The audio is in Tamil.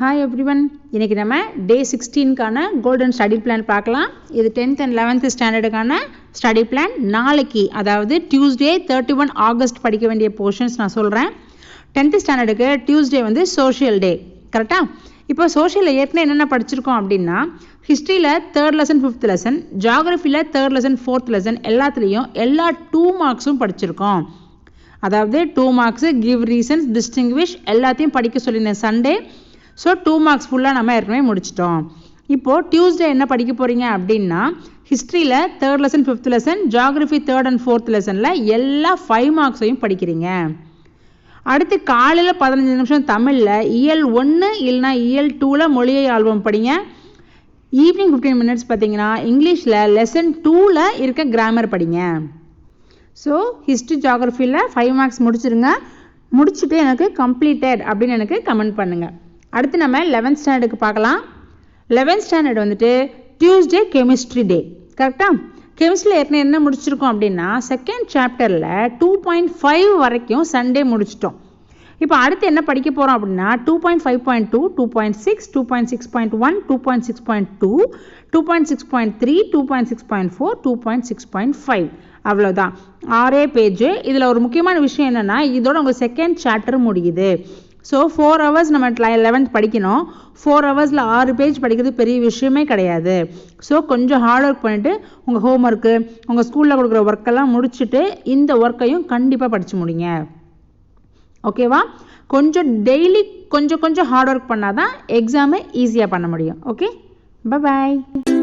Hi everyone, இன்னைக்கு நம்ம day 16 கான golden study plan பார்க்கலாம். இது 10th and 11th standard கான study plan. நாளைக்கு அதாவது Tuesday 31 August படிக்க வேண்டிய portions நான் சொல்றேன். 10th standard க்கு Tuesday வந்து social day. கரெக்ட்டா? இப்போ சோஷியல்ல ஏற்கனவே என்னென்ன படிச்சிருக்கோம் அப்படின்னா ஹிஸ்டரியில 3rd lesson 5th lesson, ஜியோகிராஃபில 3rd lesson 4th lesson எல்லாத்துலயும் எல்லா 2 மார்க்ஸும் படிச்சிருக்கோம். அதாவது 2 மார்க்ஸ் give reasons, distinguish எல்லாத்தையும் படிக்க சொல்லினேன் சண்டே. ஸோ 2 மார்க்ஸ் ஃபுல்லாக நம்ம ஏற்கனவே முடிச்சிட்டோம். இப்போது டியூஸ்டே என்ன படிக்க போகிறீங்க அப்படின்னா ஹிஸ்ட்ரியில் 3rd lesson 5th lesson, geography 3rd and 4th lessonல எல்லா 5 மார்க்ஸையும் படிக்கிறீங்க. அடுத்து காலையில் 15 நிமிஷம் தமிழில் இயல் 1 இல்லைனா இயல் 2ல் மொழியை ஆல்பம் படிங்க. ஈவினிங் 15 மினிட்ஸ் பார்த்தீங்கன்னா இங்கிலீஷில் லெசன் 2ல் இருக்க கிராமர் படிங்க. ஸோ ஹிஸ்ட்ரி ஜியோகிராஃபியில் 5 மார்க்ஸ் முடிச்சிருங்க. முடிச்சுட்டு எனக்கு கம்ப்ளீட்டட் அப்படின்னு எனக்கு கமெண்ட் பண்ணுங்கள். அடுத்து நம்ம 11th ஸ்டாண்டர்டுக்கு பார்க்கலாம். 11th ஸ்டாண்டர்ட் வந்துட்டு டியூஸ்டே கெமிஸ்ட்ரி டே. கரெக்டாக? கெமிஸ்ட்ரியில் ஏற்கனவே என்ன முடிச்சிருக்கோம் அப்படின்னா செகண்ட் சாப்டரில் 2.5 வரைக்கும் சண்டே முடிச்சிட்டோம். இப்போ அடுத்து என்ன படிக்க போகிறோம் அப்படின்னா 2.5.2, 2.6, 2.6.1, 2.6.2, 2.6.3, 2.6.4, 2.6.5 அவ்வளோதான். 6 பேஜ். இதில் ஒரு முக்கியமான விஷயம் என்னென்னா இதோட உங்கள் செகண்ட் சாப்டர் முடியுது. ஸோ 4 hours நம்ம 11th படிக்கணும். 4 ஹவர்ஸில் 6 பேஜ் படிக்கிறது பெரிய விஷயமே கிடையாது. ஸோ கொஞ்சம் ஹார்ட் ஒர்க் பண்ணிவிட்டு உங்கள் ஹோம் ஒர்க்கு உங்கள் ஸ்கூலில் கொடுக்குற ஒர்க்கெல்லாம் முடிச்சுட்டு இந்த ஒர்க்கையும் கண்டிப்பாக படித்து முடிங்க. ஓகேவா? கொஞ்சம் டெய்லி கொஞ்சம் ஹார்ட் ஒர்க் பண்ணால் தான் எக்ஸாமை ஈஸியாக பண்ண முடியும். Okay, by.